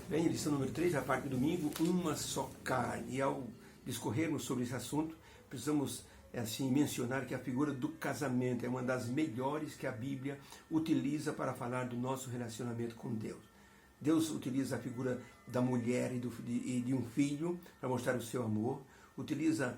Bem, lição número 3, a parte do domingo, uma só carne. E ao discorrermos sobre esse assunto, precisamos assim mencionar que a figura do casamento é uma das melhores que a Bíblia utiliza para falar do nosso relacionamento com Deus. Deus utiliza a figura da mulher e de um filho para mostrar o seu amor, utiliza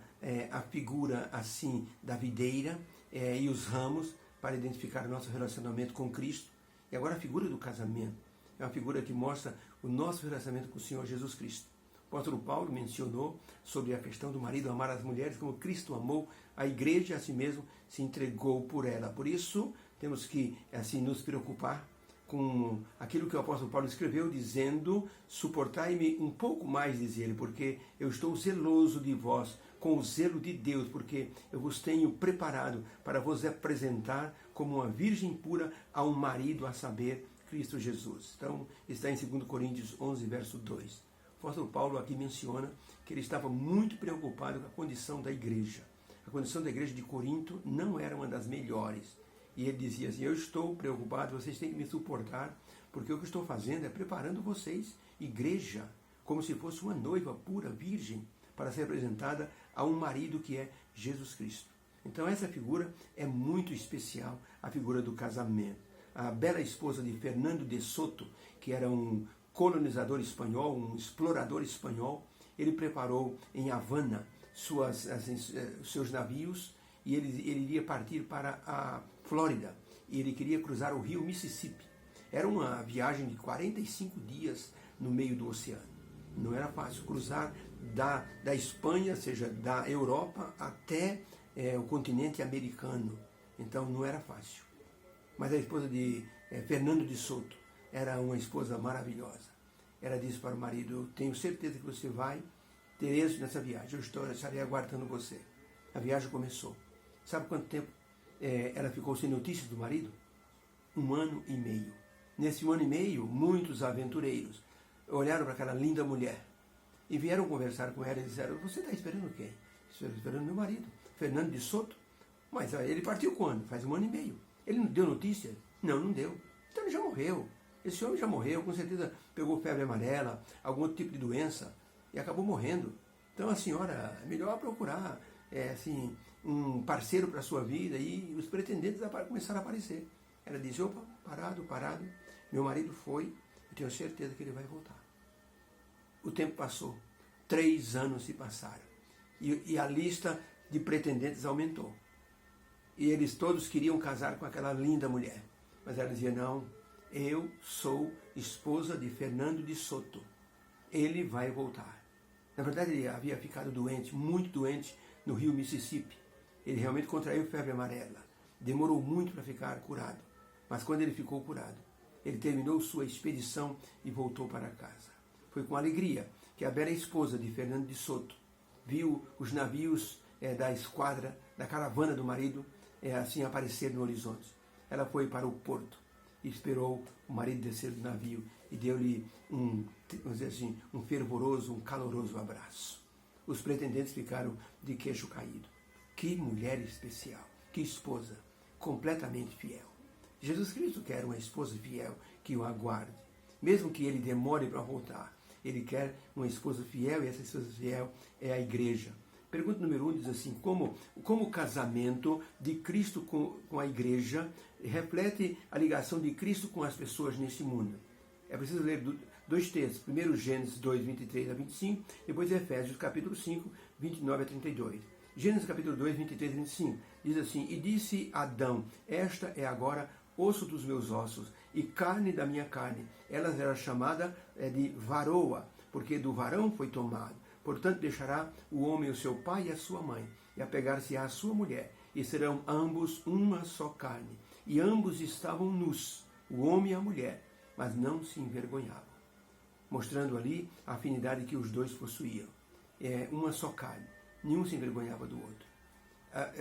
a figura assim da videira e os ramos para identificar o nosso relacionamento com Cristo. E agora a figura do casamento é uma figura que mostra o nosso relacionamento com o Senhor Jesus Cristo. O apóstolo Paulo mencionou sobre a questão do marido amar as mulheres como Cristo amou a igreja e a si mesmo se entregou por ela. Por isso, temos que assim nos preocupar com aquilo que o apóstolo Paulo escreveu, dizendo: suportai-me um pouco mais, diz ele, porque eu estou zeloso de vós, com o zelo de Deus, porque eu vos tenho preparado para vos apresentar como uma virgem pura a um marido, a saber, Cristo Jesus. Então, está em 2 Coríntios 11, verso 2. O apóstolo Paulo aqui menciona que ele estava muito preocupado com a condição da igreja. A condição da igreja de Corinto não era uma das melhores. E ele dizia assim: eu estou preocupado, vocês têm que me suportar, porque o que eu estou fazendo é preparando vocês, igreja, como se fosse uma noiva pura, virgem, para ser apresentada a um marido que é Jesus Cristo. Então essa figura é muito especial, a figura do casamento. A bela esposa de Fernando de Soto, que era um colonizador espanhol, um explorador espanhol, ele preparou em Havana seus navios e ele iria partir para a Flórida. E ele queria cruzar o rio Mississippi. Era uma viagem de 45 dias no meio do oceano. Não era fácil cruzar da Espanha, ou seja, da Europa até o continente americano. Então não era fácil. Mas a esposa de Fernando de Soto era uma esposa maravilhosa. Ela disse para o marido: eu tenho certeza que você vai ter êxito nessa viagem. Eu estarei aguardando você. A viagem começou. Sabe quanto tempo ela ficou sem notícias do marido? 1 ano e meio. Nesse 1 ano e meio, muitos aventureiros olharam para aquela linda mulher e vieram conversar com ela e disseram: você está esperando quem? Estou esperando meu marido, Fernando de Soto. Mas ele partiu quando? Faz 1 ano e meio. Ele não deu notícia? Não, não deu. Então ele já morreu. Esse homem já morreu, com certeza pegou febre amarela, algum outro tipo de doença e acabou morrendo. Então a senhora, é melhor procurar um parceiro para a sua vida, e os pretendentes começaram a aparecer. Ela disse: opa, parado, meu marido foi, eu tenho certeza que ele vai voltar. O tempo passou, 3 anos se passaram e a lista de pretendentes aumentou. E eles todos queriam casar com aquela linda mulher. Mas ela dizia: não, eu sou esposa de Fernando de Soto. Ele vai voltar. Na verdade, ele havia ficado doente, muito doente, no rio Mississippi. Ele realmente contraiu febre amarela. Demorou muito para ficar curado. Mas quando ele ficou curado, ele terminou sua expedição e voltou para casa. Foi com alegria que a bela esposa de Fernando de Soto viu os navios da esquadra, da caravana do marido, assim aparecer no horizonte. Ela foi para o porto e esperou o marido descer do navio e deu-lhe vamos dizer assim, um fervoroso, um caloroso abraço. Os pretendentes ficaram de queixo caído. Que mulher especial, que esposa, completamente fiel. Jesus Cristo quer uma esposa fiel que o aguarde, mesmo que ele demore para voltar. Ele quer uma esposa fiel, e essa esposa fiel é a igreja. Pergunta número 1 diz assim: como o casamento de Cristo com a igreja reflete a ligação de Cristo com as pessoas nesse mundo? É preciso ler 2 textos. Primeiro Gênesis 2, 23 a 25, depois Efésios capítulo 5, 29 a 32. Gênesis capítulo 2, 23 a 25, diz assim: e disse Adão: esta é agora osso dos meus ossos e carne da minha carne. Ela era chamada de varoa, porque do varão foi tomado. Portanto, deixará o homem o seu pai e a sua mãe, e apegar-se à sua mulher, e serão ambos uma só carne. E ambos estavam nus, o homem e a mulher, mas não se envergonhavam. Mostrando ali a afinidade que os dois possuíam. Uma só carne, nenhum se envergonhava do outro.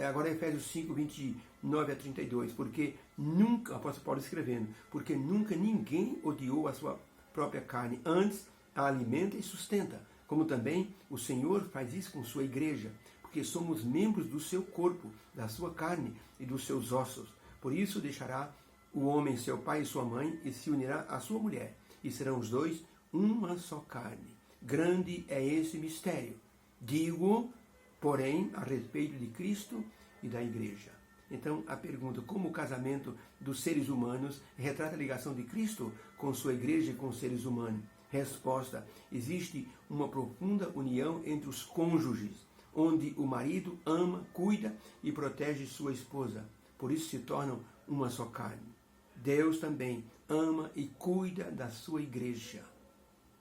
Agora Efésios 5, 29 a 32, porque nunca, o apóstolo Paulo escrevendo, porque nunca ninguém odiou a sua própria carne, antes a alimenta e sustenta, como também o Senhor faz isso com sua igreja, porque somos membros do seu corpo, da sua carne e dos seus ossos. Por isso deixará o homem seu pai e sua mãe e se unirá à sua mulher, e serão os dois uma só carne. Grande é esse mistério. Digo, porém, a respeito de Cristo e da igreja. Então, a pergunta, como o casamento dos seres humanos retrata a ligação de Cristo com sua igreja e com os seres humanos? Resposta, existe uma profunda união entre os cônjuges, onde o marido ama, cuida e protege sua esposa. Por isso se tornam uma só carne. Deus também ama e cuida da sua igreja.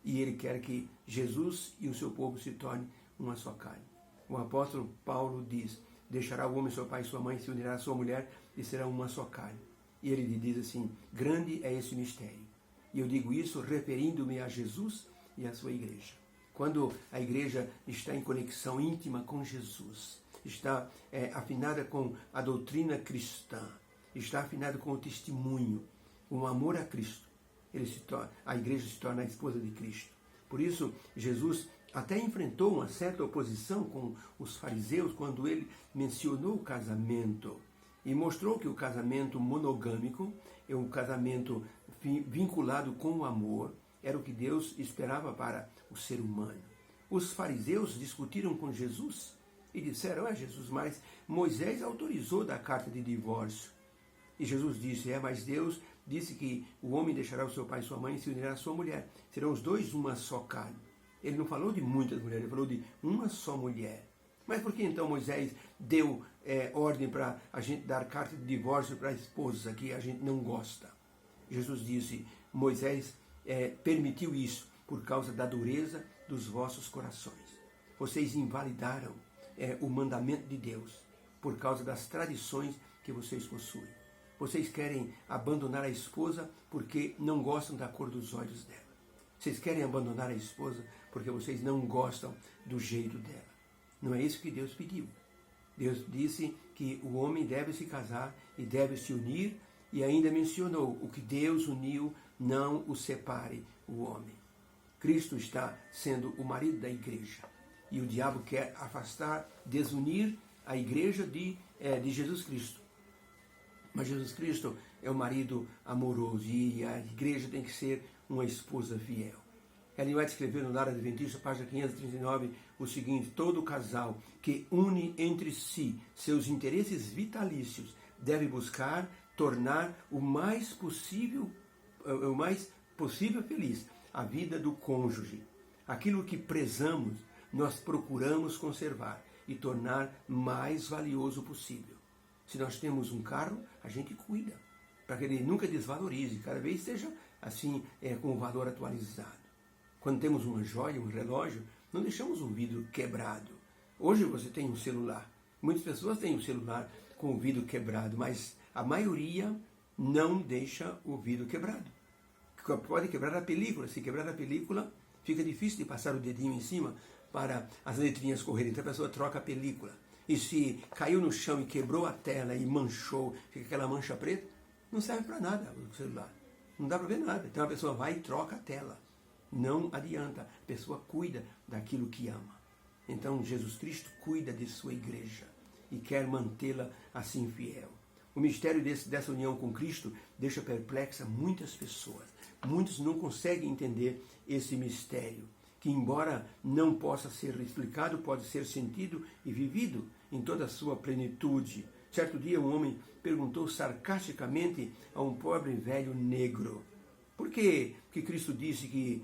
E Ele quer que Jesus e o seu povo se tornem uma só carne. O apóstolo Paulo diz, deixará o homem seu pai e sua mãe, se unirá à sua mulher e será uma só carne. E ele lhe diz assim, grande é esse mistério. E eu digo isso referindo-me a Jesus e à sua igreja. Quando a igreja está em conexão íntima com Jesus, está afinada com a doutrina cristã, está afinada com o testemunho, com o amor a Cristo, a igreja se torna a esposa de Cristo. Por isso, Jesus até enfrentou uma certa oposição com os fariseus quando ele mencionou o casamento e mostrou que o casamento monogâmico é um casamento vinculado com o amor, era o que Deus esperava para o ser humano. Os fariseus discutiram com Jesus e disseram, Jesus, mas Moisés autorizou da carta de divórcio. E Jesus disse, mas Deus disse que o homem deixará o seu pai e sua mãe e se unirá à sua mulher. Serão os dois uma só carne. Ele não falou de muitas mulheres, ele falou de uma só mulher. Mas por que então Moisés deu ordem para a gente dar carta de divórcio para a esposa que a gente não gosta? Jesus disse, Moisés permitiu isso por causa da dureza dos vossos corações. Vocês invalidaram o mandamento de Deus por causa das tradições que vocês possuem. Vocês querem abandonar a esposa porque não gostam da cor dos olhos dela. Vocês querem abandonar a esposa porque vocês não gostam do jeito dela. Não é isso que Deus pediu. Deus disse que o homem deve se casar e deve se unir e ainda mencionou, o que Deus uniu, não o separe o homem. Cristo está sendo o marido da igreja e o diabo quer afastar, desunir a igreja de Jesus Cristo. Mas Jesus Cristo é o marido amoroso e a igreja tem que ser uma esposa fiel. Ellen White escreveu no Lar Adventista, página 539, o seguinte, todo casal que une entre si seus interesses vitalícios deve buscar tornar o mais possível feliz a vida do cônjuge. Aquilo que prezamos, nós procuramos conservar e tornar mais valioso possível. Se nós temos um carro, a gente cuida, para que ele nunca desvalorize, cada vez esteja assim, com o valor atualizado. Quando temos uma joia, um relógio, não deixamos o vidro quebrado. Hoje você tem um celular. Muitas pessoas têm um celular com o vidro quebrado, mas a maioria não deixa o vidro quebrado. Pode quebrar a película. Se quebrar a película, fica difícil de passar o dedinho em cima para as letrinhas correrem. Então a pessoa troca a película. E se caiu no chão e quebrou a tela e manchou, fica aquela mancha preta, não serve para nada o celular. Não dá para ver nada. Então a pessoa vai e troca a tela. Não adianta. A pessoa cuida daquilo que ama. Então Jesus Cristo cuida de sua igreja e quer mantê-la assim fiel. O mistério dessa união com Cristo deixa perplexa muitas pessoas. Muitos não conseguem entender esse mistério, que embora não possa ser explicado, pode ser sentido e vivido em toda a sua plenitude. Certo dia um homem perguntou sarcasticamente a um pobre velho negro, por que Cristo disse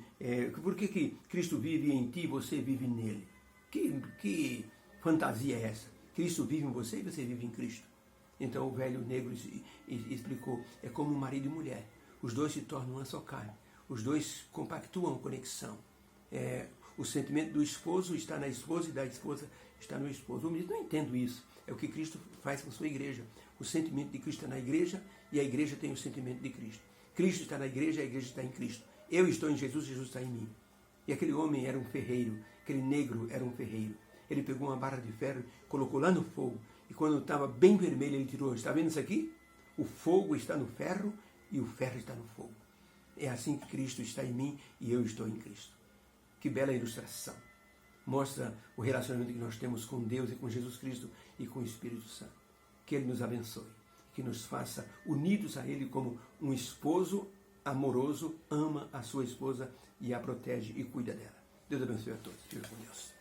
por que Cristo vive em ti e você vive nele? Que fantasia é essa? Cristo vive em você e você vive em Cristo. Então o velho negro explicou, é como marido e mulher. Os dois se tornam uma só carne. Os dois compactuam conexão. O sentimento do esposo está na esposa e da esposa está no esposo. Eu não entendo isso. É o que Cristo faz com a sua igreja. O sentimento de Cristo está na igreja e a igreja tem o sentimento de Cristo. Cristo está na igreja e a igreja está em Cristo. Eu estou em Jesus, Jesus está em mim. E aquele homem era um ferreiro, aquele negro era um ferreiro. Ele pegou uma barra de ferro, colocou lá no fogo e quando estava bem vermelho ele tirou. Está vendo isso aqui? O fogo está no ferro e o ferro está no fogo. É assim que Cristo está em mim e eu estou em Cristo. Que bela ilustração. Mostra o relacionamento que nós temos com Deus e com Jesus Cristo e com o Espírito Santo. Que Ele nos abençoe. Que nos faça unidos a Ele como um esposo amoroso, ama a sua esposa e a protege e cuida dela. Deus abençoe a todos. Fica com Deus.